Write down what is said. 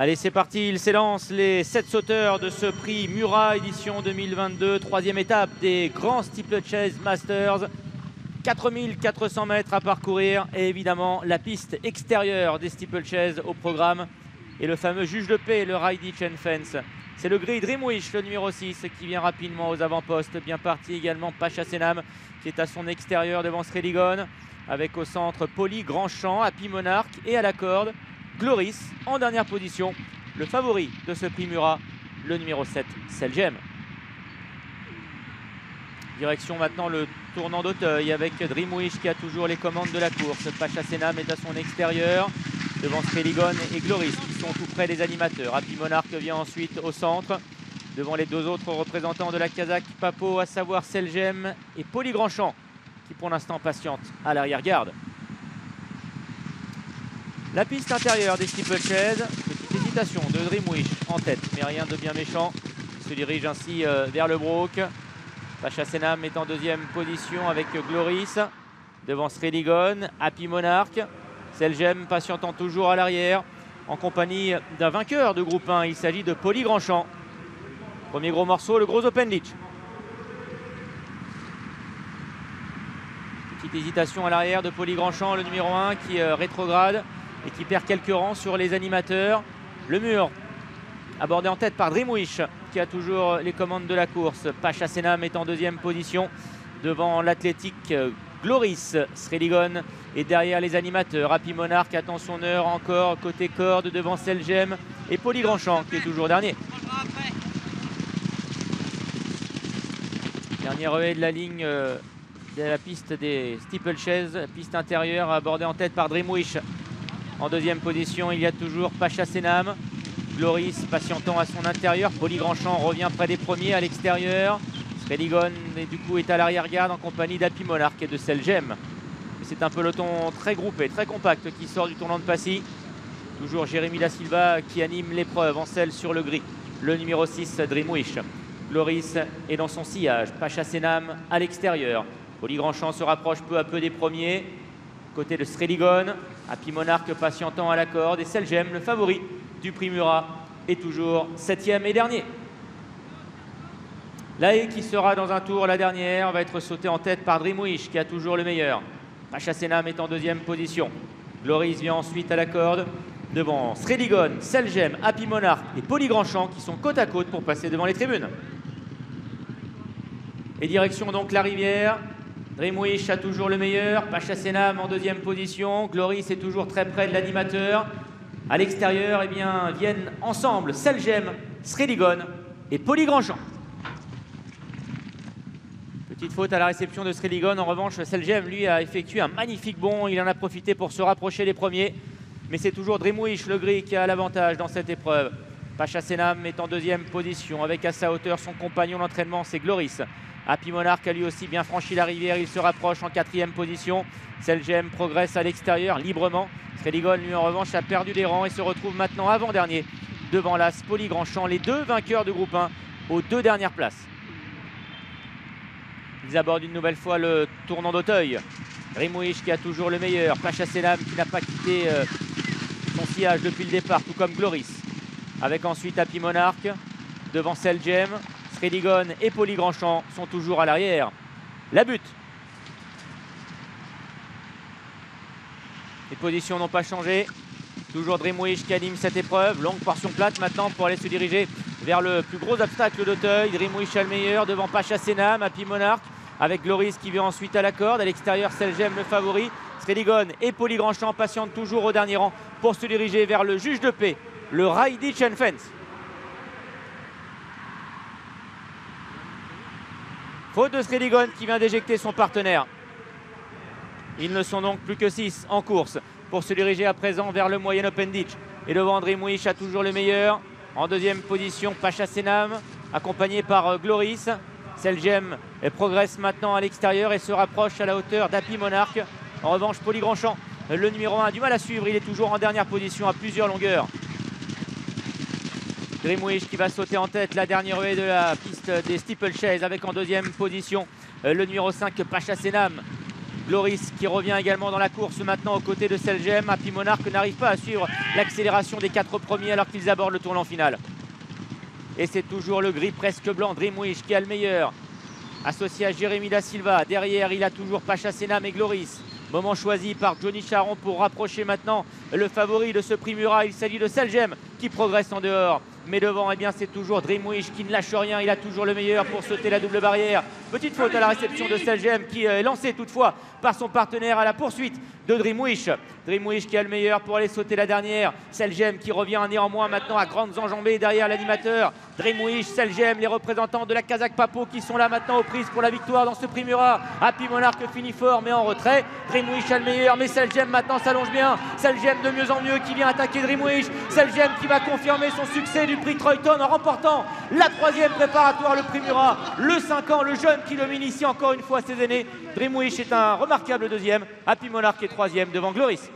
Allez, c'est parti, il s'élance les 7 sauteurs de ce prix Murat édition 2022, troisième étape des grands Steeplechase Masters. 4400 mètres à parcourir et évidemment la piste extérieure des Steeplechase au programme et le fameux juge de paix, le Ridey Chain Fence. C'est le gris Dreamwish, le numéro 6, qui vient rapidement aux avant-postes. Bien parti également Pacha Senam qui est à son extérieur devant Sreligon, avec au centre Poli Grandchamp, Happy Monarch et à la corde Gloris en dernière position. Le favori de ce prix Murat, le numéro 7, Selgem. Direction maintenant le tournant d'Auteuil avec Dreamwish qui a toujours les commandes de la course. Pacha Senam est à son extérieur devant Sreligon et Gloris qui sont tout près des animateurs. Happy Monarch vient ensuite au centre devant les deux autres représentants de la Kazakh Papo, à savoir Selgem et Poli Grandchamp qui pour l'instant patiente à l'arrière-garde. La piste intérieure des Steeplechase, petite hésitation de Dreamwish en tête, mais rien de bien méchant. Il se dirige ainsi vers le Brook. Pacha Senam est en deuxième position avec Gloris devant Sreligon, Happy Monarch. Selgem patientant toujours à l'arrière en compagnie d'un vainqueur de groupe 1. Il s'agit de Poli Grandchamp. Premier gros morceau, le gros Open Ditch. Petite hésitation à l'arrière de Poli Grandchamp, le numéro 1 qui rétrograde et qui perd quelques rangs sur les animateurs. Le mur abordé en tête par Dreamwish qui a toujours les commandes de la course. Pacha Senam est en deuxième position devant l'athlétique Gloris. Sreligon et derrière les animateurs. Happy Monarch attend son heure encore côté corde devant Selgem et Poli Grandchamp qui est toujours dernier. Dernier relais de la ligne de la piste des Steeplechase, piste intérieure abordée en tête par Dreamwish. En deuxième position, il y a toujours Pacha Senam. Gloris patientant à son intérieur. Poli Grandchamp revient près des premiers à l'extérieur. Sreligon du coup est à l'arrière-garde en compagnie d'Happy Monarch et de Selgem. C'est un peloton très groupé, très compact qui sort du tournant de Passy. Toujours Jérémy Da Silva qui anime l'épreuve en selle sur le gris. Le numéro 6, Dreamwish. Gloris est dans son sillage. Pacha Senam à l'extérieur. Poli Grandchamp se rapproche peu à peu des premiers. Côté de Sreligon, Happy Monarch patientant à la corde et Selgem, le favori du prix Murat, est toujours 7e et dernier. La haie qui sera dans un tour la dernière va être sautée en tête par Dreamwish qui a toujours le meilleur. Pacha Senam est en deuxième position. Gloris vient ensuite à la corde devant Sreligon, Selgem, Happy Monarch et Poli Grandchamp qui sont côte à côte pour passer devant les tribunes. Et direction donc la rivière. Dreamwish a toujours le meilleur. Pacha Senam en deuxième position. Gloris est toujours très près de l'animateur. À l'extérieur, eh bien, viennent ensemble Selgem, Sreligon et Poli Grandchamp. Petite faute à la réception de Sreligon. En revanche, Selgem, lui, a effectué un magnifique bond. Il en a profité pour se rapprocher des premiers. Mais c'est toujours Dreamwish, le gris, qui a l'avantage dans cette épreuve. Pacha Senam est en deuxième position. Avec à sa hauteur son compagnon d'entraînement, c'est Gloris. Happy Monarch a lui aussi bien franchi la rivière. Il se rapproche en quatrième position. Selgem progresse à l'extérieur librement. Sreligon, lui, en revanche, a perdu des rangs et se retrouve maintenant avant-dernier devant l'As Poli Grandchamp. Les deux vainqueurs de groupe 1 aux deux dernières places. Ils abordent une nouvelle fois le tournant d'Auteuil. Dreamwish qui a toujours le meilleur. Pacha Senam qui n'a pas quitté son sillage depuis le départ, tout comme Gloris. Avec ensuite Happy Monarch devant Selgem. Sreligon et Poli Grandchamp sont toujours à l'arrière. La butte. Les positions n'ont pas changé. Toujours Dreamwish qui anime cette épreuve. Longue portion plate maintenant pour aller se diriger vers le plus gros obstacle d'Auteuil. Dreamwish a le meilleur devant Pacha Senam, Happy Monarch avec Gloris qui vient ensuite à la corde. À l'extérieur, Selgem le favori. Sreligon et Poli Grandchamp patientent toujours au dernier rang pour se diriger vers le juge de paix, le Ridey Chain Fence. Faute de Sreligon qui vient d'éjecter son partenaire. Ils ne sont donc plus que 6 en course pour se diriger à présent vers le moyen Open Ditch. Et devant, Dreamwish a toujours le meilleur. En deuxième position, Pacha Senam, accompagné par Gloris. Selgem progresse maintenant à l'extérieur et se rapproche à la hauteur d'Happy Monarch. En revanche, Poli Grandchamp, le numéro 1, a du mal à suivre. Il est toujours en dernière position à plusieurs longueurs. Dreamwish qui va sauter en tête la dernière haie de la piste des Steeplechase avec en deuxième position le numéro 5 Pacha Senam. Gloris qui revient également dans la course maintenant aux côtés de Selgem. Happy Monarch n'arrive pas à suivre l'accélération des 4 premiers alors qu'ils abordent le tournant final. Et c'est toujours le gris presque blanc, Dreamwish qui a le meilleur. Associé à Jérémy Da Silva. Derrière, il a toujours Pacha Senam et Gloris. Moment choisi par Johnny Charon pour rapprocher maintenant le favori de ce prix Murat. Il s'agit de Selgem qui progresse en dehors. Mais devant, eh bien, c'est toujours Dreamwish qui ne lâche rien. Il a toujours le meilleur pour sauter la double barrière. Petite faute à la réception de Selgem qui est lancé toutefois par son partenaire à la poursuite de Dreamwish. Dreamwish qui a le meilleur pour aller sauter la dernière. Selgem qui revient néanmoins maintenant à grandes enjambées derrière l'animateur. Dreamwish, Selgem, les représentants de la Kazakh Papo qui sont là maintenant aux prises pour la victoire dans ce prix Murat. Happy Monarch finit fort mais en retrait. Dreamwish a le meilleur mais Selgem maintenant s'allonge bien. Selgem de mieux en mieux qui vient attaquer Dreamwish. Selgem qui va confirmer son succès du prix Troyton en remportant la 3e préparatoire, le prix Murat. Le 5 ans, le jeune qui domine ici encore une fois ses aînés. Dreamwish est un remarquable 2e. Happy Monarch est 3e devant Gloris.